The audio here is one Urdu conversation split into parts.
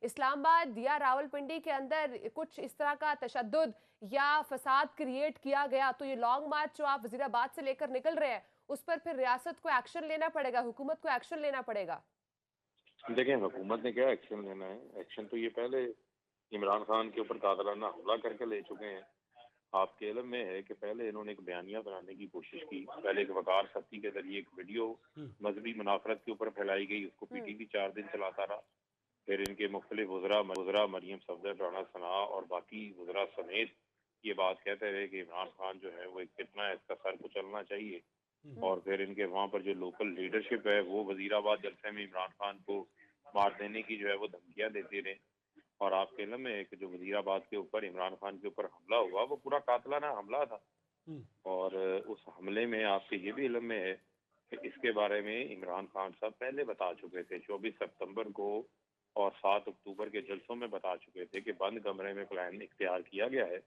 اسلام آباد یا راولپنڈی کے اندر کچھ اس طرح کا تشدد یا فساد کریٹ کیا گیا تو یہ لانگ مارچ جو آپ وزیر آباد سے لے کر نکل رہے ہیں اس پر پھر ریاست کو ایکشن لینا پڑے گا، حکومت کو ایکشن لینا پڑے گا؟ دیکھیں حکومت نے کیا ایکشن لینا ہے؟ ایکشن تو یہ پہلے عمران خان کے اوپر قاتلانہ حملہ کر کے لے چکے ہیں۔ آپ کے علم میں ہے کہ پہلے انہوں نے ایک بیانیہ بنانے کی کوشش کی، پہلے ایک وقار سختی کے ذریعے ایک ویڈیو مذہبی منافرت کے اوپر پھیلائی گئی، اس کو پی ٹی وی 4 دن چلاتا رہا۔ پھر ان کے مختلف وزراء مریم صفدر، رانا ثناء اور باقی وزراء سمیت یہ بات کہتے رہے کہ عمران خان جو ہے وہ ایک فتنہ ہے، اس کا سر کچلنا چاہیے۔ اور پھر ان کے وہاں پر جو لوکل لیڈرشپ ہے وہ وزیر آباد جلسے میں عمران خان کو مار دینے کی جو ہے وہ دھمکیاں دیتے رہے۔ اور آپ کے علم میں ہے کہ جو وزیر آباد کے اوپر عمران خان کے اوپر حملہ ہوا وہ پورا قاتلانہ حملہ تھا۔ اور اس حملے میں آپ کے یہ بھی علم میں ہے کہ اس کے بارے میں عمران خان صاحب پہلے بتا چکے تھے، 24 ستمبر کو اور 7 اکتوبر کے جلسوں میں بتا چکے تھے کہ بند کمرے میں پلان اختیار کیا گیا ہے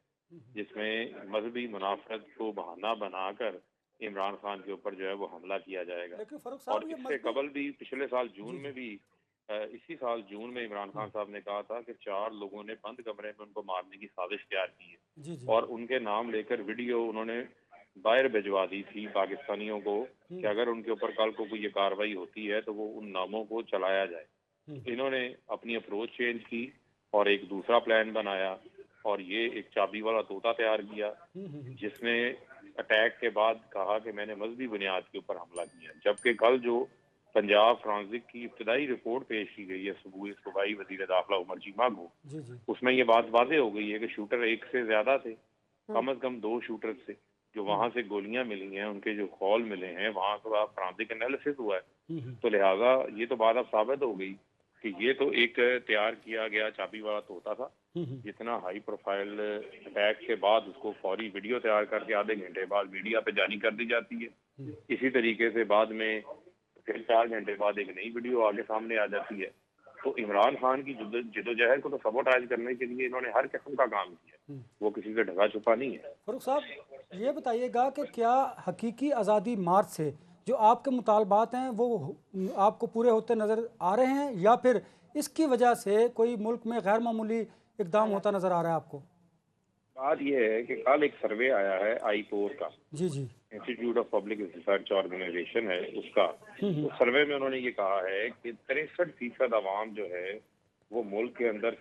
جس میں مذہبی منافرت کو بہانہ بنا کر عمران خان کے اوپر جو ہے وہ حملہ کیا جائے گا۔ اور اس سے قبل بھی پچھلے سال جون میں بھی اسی سال جون میں عمران خان صاحب نے کہا تھا کہ 4 لوگوں نے بند کمرے میں ان کو مارنے کی سازش تیار کی ہے اور ان کے نام لے کر ویڈیو انہوں نے باہر بھجوا دی تھی پاکستانیوں کو کہ اگر ان کے اوپر کل کو کوئی یہ کاروائی ہوتی ہے تو وہ ان ناموں کو چلایا جائے۔ انہوں نے اپنی اپروچ چینج کی اور ایک دوسرا پلان بنایا اور یہ ایک چابی والا طوطا تیار کیا جس نے اٹیک کے بعد کہا کہ میں نے مذہبی بنیاد کے اوپر حملہ کیا، جبکہ کل جو پنجاب فرانسک کی ابتدائی رپورٹ پیش کی گئی ہے صوبائی وزیر داخلہ عمر چیمہ کو، اس میں یہ بات واضح ہو گئی ہے کہ شوٹر ایک سے زیادہ تھے، کم از کم 2 شوٹر تھے جو وہاں سے گولیاں ملی ہیں، ان کے جو خول ملے ہیں وہاں سے فرانسک انالیسس ہوا ہے۔ تو لہٰذا یہ تو بات اب ثابت ہو گئی کہ یہ تو ایک تیار کیا گیا چابی والا طوطا تھا۔ جتنا ہائی پروفائل اٹیک کے بعد اس کو فوری ویڈیو تیار کر کے آدھے گھنٹے بعد میڈیا پہ جاری کر دی جاتی ہے، اسی طریقے سے بعد میں پھر 4 گھنٹے بعد ایک نئی ویڈیو آگے سامنے آ جاتی ہے۔ تو عمران خان کی جدوجہد کو تو سبوٹائز کرنے کے لیے انہوں نے ہر قسم کا کام کیا، وہ کسی سے ڈھکا چھپا نہیں ہے۔ فاروق صاحب یہ بتائیے گا کہ کیا حقیقی آزادی مارچ سے جو آپ کے مطالبات ہیں وہ آپ کو پورے ہوتے نظر آ رہے ہیں یا پھر اس کی وجہ سے کوئی ملک میں غیر معمولی اقدام ہوتا نظر آ رہا ہے آپ کو؟ بات یہ ہے کہ کل ایک سروے آیا ہے آئی پور کا، جی institute of public research organization ہے اس کا، اس سروے میں انہوں نے یہ کہا ہے کہ 63% عوام جو ہے وہ ملک کے اندر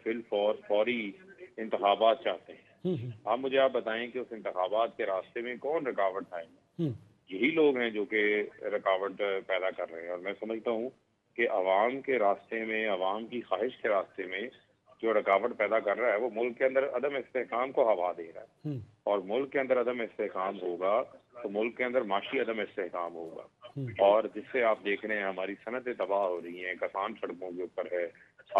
فوری انتخابات چاہتے ہیں۔ آپ مجھے بتائیں کہ اس انتخابات کے راستے میں کون رکاوٹ آئے گا؟ یہی لوگ ہیں جو کہ رکاوٹ پیدا کر رہے ہیں، اور میں سمجھتا ہوں کہ عوام کے راستے میں، عوام کی خواہش کے راستے میں جو رکاوٹ پیدا کر رہا ہے وہ ملک کے اندر عدم استحکام کو ہوا دے رہا ہے، اور ملک کے اندر عدم استحکام ہوگا تو ملک کے اندر معاشی عدم استحکام ہوگا، اور جس سے آپ دیکھ رہے ہیں ہماری صنعتیں تباہ ہو رہی ہیں، کسان سڑکوں کے اوپر ہے،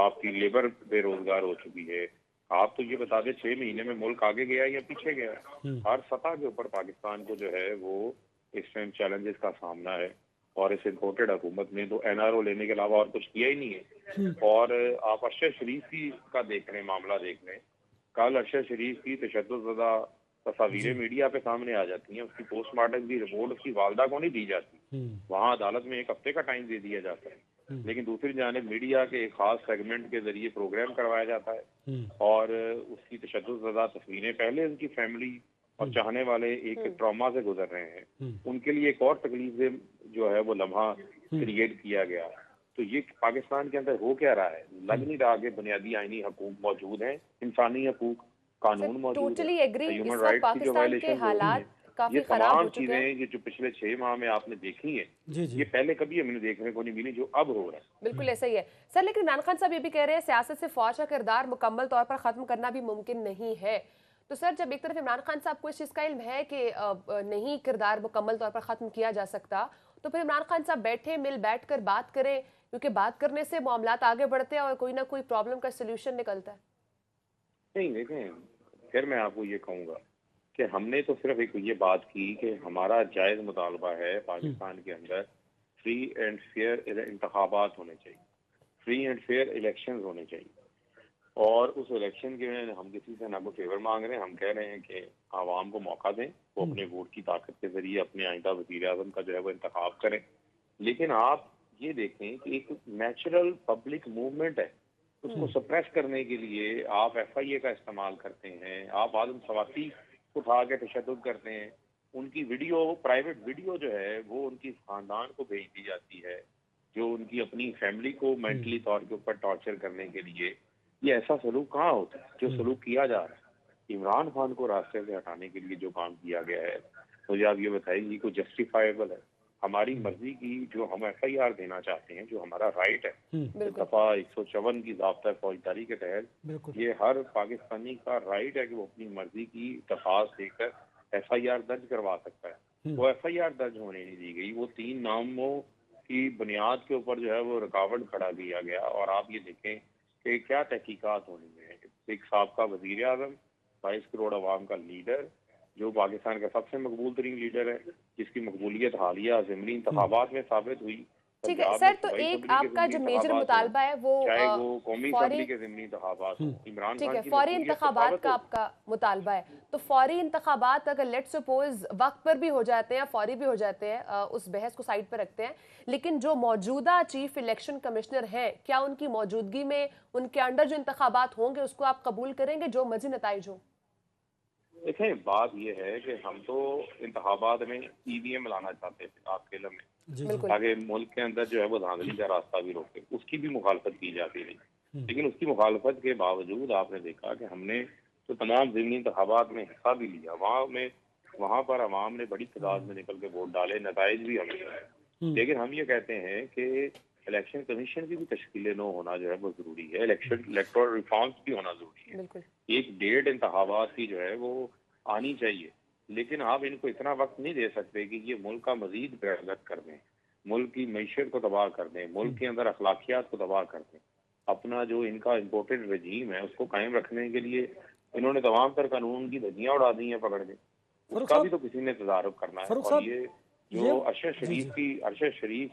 آپ کی لیبر بے روزگار ہو چکی ہے۔ آپ تو یہ بتا دیں 6 مہینے میں ملک آگے گیا یا پیچھے گیا؟ ہر سطح کے اوپر پاکستان کو جو ہے وہ اس ٹائم چیلنجز کا سامنا ہے، اور اس امپورٹڈ حکومت نے تو این آر او لینے کے علاوہ اور کچھ کیا ہی نہیں ہے۔ اور آپ ارشد شریف کی کا دیکھ رہے ہیں، معاملہ دیکھ رہے ہیں، کل ارشد شریف کی تشدد زدہ تصاویریں میڈیا پہ سامنے آ جاتی ہیں، اس کی پوسٹ مارٹم کی رپورٹ اس کی والدہ کو نہیں دی جاتی، وہاں عدالت میں 1 ہفتے کا ٹائم دے دیا جاتا ہے، لیکن دوسری جانب میڈیا کے ایک خاص سیگمنٹ کے ذریعے پروگرام کروایا جاتا ہے اور اس کی تشدد زدہ تصویریں پہلے ان کی فیملی اور چاہنے والے ایک ٹراما سے گزر رہے ہیں، ان کے لیے ایک اور تکلیف جو ہے وہ لمحہ کریٹ کیا گیا۔ تو یہ پاکستان کے اندر ہو کیا رہا ہے؟ لگ نہیں رہا کہ بنیادی آئینی حقوق موجود ہیں، انسانی حقوق، قانون موجود ہے، ہیومن رائٹس کی جو وائلیشن ہو رہی ہیں، یہ تمام چیزیں یہ جو پچھلے 6 ماہ میں آپ نے دیکھی ہیں یہ پہلے کبھی ہم نے دیکھنے کو نہیں ملی جو اب ہو رہا ہے۔ بالکل ایسا ہی ہے سر، لیکن عمران خان صاحب یہ بھی کہہ رہے ہیں سیاست سے فوج کا کردار مکمل طور پر ختم کرنا بھی ممکن نہیں ہے، تو سر جب ایک طرف عمران خان صاحب کو اس چیز کا علم ہے کہ نہیں کردار مکمل طور پر ختم کیا جا سکتا، تو پھر عمران خان صاحب بیٹھ کر بات کریں، کیونکہ بات کرنے سے معاملات آگے بڑھتے ہیں اور کوئی نہ کوئی پرابلم کا سلوشن نکلتا ہے۔ نہیں دیکھیں، پھر میں آپ کو یہ کہوں گا کہ ہم نے تو صرف ایک یہ بات کی کہ ہمارا جائز مطالبہ ہے پاکستان کے اندر فری اینڈ فیئر انتخابات ہونے چاہیے، فری اینڈ فیئر الیکشنز ہونے چاہیے، اور اس الیکشن کے ہم کسی سے نہ کوئی فیور مانگ رہے ہیں، ہم کہہ رہے ہیں کہ عوام کو موقع دیں، وہ اپنے ووٹ کی طاقت کے ذریعے اپنے آئندہ وزیر اعظم کا جو ہے وہ انتخاب کریں، لیکن آپ یہ دیکھیں کہ ایک نیچرل پبلک موومنٹ ہے، اس کو سپریس کرنے کے لیے آپ ایف آئی اے کا استعمال کرتے ہیں، آپ آدم خواتین اٹھا کے تشدد کرتے ہیں، ان کی ویڈیو، پرائیویٹ ویڈیو جو ہے وہ ان کی خاندان کو بھیج دی جاتی ہے، جو ان کی اپنی فیملی کو مینٹلی طور کے اوپر ٹارچر کرنے کے لیے. یہ ایسا سلوک کہاں ہوتا ہے جو سلوک کیا جا رہا ہے؟ عمران خان کو راستے سے ہٹانے کے لیے جو کام کیا گیا ہے، مجھے آپ یہ بتائیے یہ کوئی جسٹیفائیبل ہے؟ ہماری مرضی کی جو ہم ایف آئی آر دینا چاہتے ہیں، جو ہمارا رائٹ ہے بالکل دفعہ 154 کی ضابطہ فوجداری کے تحت، بالکل یہ ہر پاکستانی کا رائٹ ہے کہ وہ اپنی مرضی کی درخواست دے کر ایف آئی آر درج کروا سکتا ہے. وہ ایف آئی آر درج ہونے نہیں دی گئی، وہ 3 ناموں کی بنیاد کے اوپر جو ہے وہ رکاوٹ کھڑا کیا گیا. اور آپ یہ دیکھیں کہ کیا تحقیقات ہونی ہے. ایک سابقہ وزیر اعظم، 22 کروڑ عوام کا لیڈر، جو پاکستان کا سب سے مقبول ترین لیڈر ہے، جس کی مقبولیت حالیہ ضمنی انتخابات میں ثابت ہوئی. ٹھیک ہے پنجاب میں سر، تو صوبائی ایک اسمبلی کے آپ کا ضمنی جو میجر انتخابات ہوں، مطالبہ ہے وہ چاہے وہ قومی فوری، اسمبلی کے ضمنی انتخابات ہوں، عمران ٹھیک خان ہے، کی فوری مقبولیت تو انتخابات ثابت کا ہو. آپ کا مطالبہ ہے، تو فوری انتخابات اگر لیٹ سپوز وقت پر بھی ہو جاتے ہیں، فوری بھی ہو جاتے ہیں، اس بحث کو سائڈ پر رکھتے ہیں، لیکن جو موجودہ چیف الیکشن کمشنر ہیں، کیا ان کی موجودگی میں ان کے انڈر جو انتخابات ہوں گے اس کو آپ قبول کریں گے جو مرضی نتائج ہوں؟ دیکھیں بات یہ ہے کہ ہم تو انتخابات میں ای وی ایم لانا چاہتے تھے آپ کے علم میں، جی جی بالکل تاکہ ملک کے اندر جو ہے وہ دھاندلی کا راستہ بھی روکے. اس کی بھی مخالفت کی جاتی رہی، لیکن اس کی مخالفت کے باوجود آپ نے دیکھا کہ ہم نے تو تمام ضمنی انتخابات میں حصہ بھی لیا، وہاں پر عوام نے بڑی تعداد میں نکل کے ووٹ ڈالے، نتائج بھی ہمیں آئے. لیکن ہم یہ کہتے ہیں کہ الیکشن کمیشن کی بھی تشکیل نو ہونا جو ہے وہ ضروری ہے، الیکٹورل ریفارمز بھی ہونا ضروری ہے. بالکل ایک ڈیٹ انتخابات کی جو ہے وہ آنی چاہیے، لیکن آپ ان کو اتنا وقت نہیں دے سکتے کہ یہ ملک کا مزید بےغت کر دیں، ملک کی معیشت کو تباہ کر دیں، ملک کے اندر اخلاقیات کو تباہ کر دیں. اپنا جو ان کا امپورٹڈ رجیم ہے اس کو قائم رکھنے کے لیے انہوں نے تمام تر قانون کی دھجیاں اڑا دی ہیں پکڑ کے. اس فاروق کا بھی صاحب، تو کسی نے تدارک کرنا ہے. فاروق اور صاحب یہ یہ جو ارشد جی جی شریف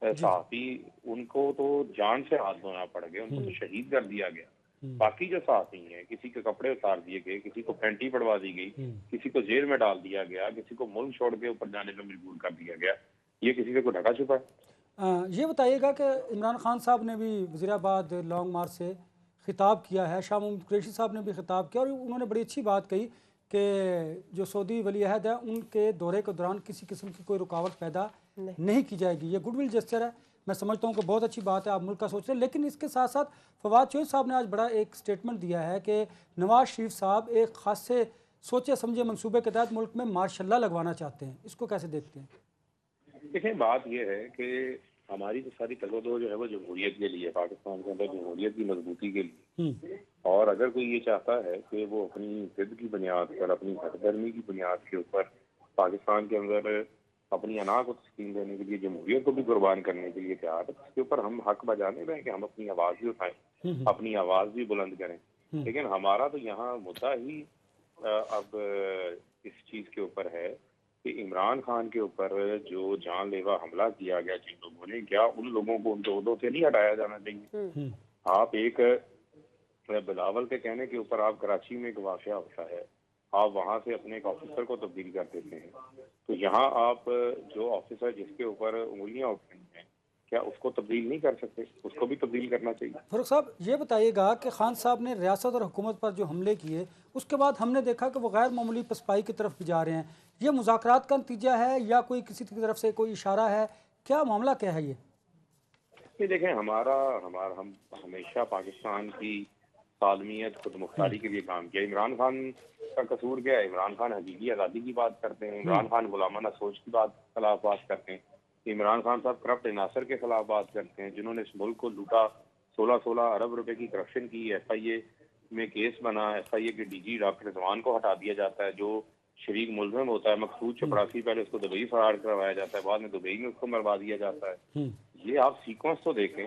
جی صحافی، ان کو تو جان سے ہاتھ دھونا پڑ گیا، ان کو تو شہید کر دیا گیا. باقی جو صحافی ہیں، کسی کے کپڑے اتار دیے گئے، کسی کو پینٹی پڑوا دی گئی، کسی کو جیل میں ڈال دیا گیا، کسی کو ملک چھوڑ کے اوپر جانے پر مجبور کر دیا گیا. یہ کسی سے کوئی ڈھکا چھپا ہے؟ یہ بتائیے گا کہ عمران خان صاحب نے بھی وزیر آباد لانگ مارچ سے خطاب کیا ہے، شاہ محمود قریشی صاحب نے بھی خطاب کیا، اور انہوں نے بڑی اچھی بات کہی کہ جو سعودی ولی عہد ہے ان کے دورے کے دوران کسی قسم کی کوئی رکاوٹ پیدا نہیں کی جائے گی. یہ گڈ ول جسچر ہے، میں سمجھتا ہوں کہ بہت اچھی بات ہے، آپ ملک کا سوچ رہے ہیں. لیکن اس کے ساتھ ساتھ فواد چوہدری صاحب نے آج بڑا ایک سٹیٹمنٹ دیا ہے کہ نواز شریف صاحب ایک خاصے سوچے سمجھے منصوبے کے تحت ملک میں مارشاء اللہ لگوانا چاہتے ہیں. اس کو کیسے دیکھتے ہیں؟ دیکھیں بات یہ ہے کہ ہماری تو ساری تگودو جو ہے وہ جمہوریت کے لیے، پاکستان کے اندر جمہوریت کی مضبوطی کے لیے. اور اگر کوئی یہ چاہتا ہے کہ وہ اپنی ضد کی بنیاد پر، اپنی ہٹ درمی کی بنیاد کے اوپر پاکستان کے اندر اپنی انا کو تسکین دینے کے لیے جمہوریت کو بھی قربان کرنے کے لیے تیار ہے، اس کے اوپر ہم حق بجانے میں کہ ہم اپنی آواز بھی اٹھائیں، اپنی آواز بھی بلند کریں. لیکن ہمارا تو یہاں مدعا ہی اب اس چیز کے اوپر ہے کہ عمران خان کے اوپر جو جان لیوا حملہ کیا گیا جن لوگوں نے، کیا ان لوگوں کو ان کے عہدوں سے نہیں ہٹایا جانا چاہیے؟ آپ ایک بلاول کے کہنے کے اوپر آپ کراچی میں ایک واقعہ ہوتا ہے، آپ وہاں سے اپنے ایک آفیسر کو تبدیل کر دیتے ہیں، تو یہاں آپ جو آفیسر جس کے اوپر انگلیاں اٹھ رہی ہیں، کیا اس کو تبدیل نہیں کر سکتے؟ اس کو بھی تبدیل کرنا چاہیے. فاروق صاحب یہ بتائیے گا کہ خان صاحب نے ریاست اور حکومت پر جو حملے کیے اس کے بعد ہم نے دیکھا کہ وہ غیر معمولی پسپائی کی طرف بھی جا رہے ہیں. یہ مذاکرات کا نتیجہ ہے یا کوئی کسی کی طرف سے کوئی اشارہ ہے؟ کیا معاملہ کیا ہے یہ دیکھیں ہم ہمیشہ پاکستان کی سالمیت، خود مختاری کے لیے کام کیا. عمران خان کا قصور کیا ہے؟ عمران خان حقیقی آزادی کی بات کرتے ہیں، عمران خان غلامانہ سوچ کی خلاف بات کرتے ہیں، عمران خان صاحب کرپٹ عناصر کے خلاف بات کرتے ہیں جنہوں نے اس ملک کو لوٹا. 16 ارب روپے کی کرپشن کی. ایف آئی اے میں کیس بنا، ایف آئی اے کے ڈی جی ڈاکٹر رضوان کو ہٹا دیا جاتا ہے جو شریک ملزم ہوتا ہے. مقصود چپراسی پہلے اس کو دبئی فرار کروایا جاتا ہے، بعد میں دبئی میں اس کو مروا دیا جاتا ہے. یہ آپ سیکوینس تو دیکھیں،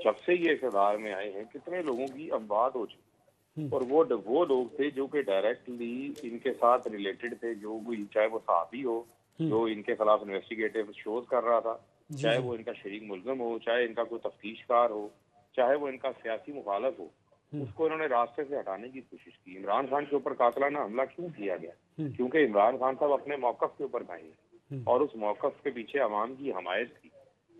جب سے یہ اقتدار میں آئے ہیں کتنے لوگوں کی اموات ہو چکی، اور وہ لوگ تھے جو کہ ڈائریکٹلی ان کے ساتھ ریلیٹڈ تھے، جو چاہے وہ صحافی ہو جو ان کے خلاف انویسٹیگیٹو شوز کر رہا تھا، چاہے وہ ان کا شریک ملزم ہو، چاہے ان کا کوئی تفتیش کار ہو، چاہے وہ ان کا سیاسی مخالف ہو، اس کو انہوں نے راستے سے ہٹانے کی کوشش کی. عمران خان کے اوپر قاتلانہ حملہ کیوں کیا گیا؟ کیونکہ عمران خان صاحب اپنے موقف کے اوپر قائم ہیں اور اس موقف کے پیچھے عوام کی حمایت تھی،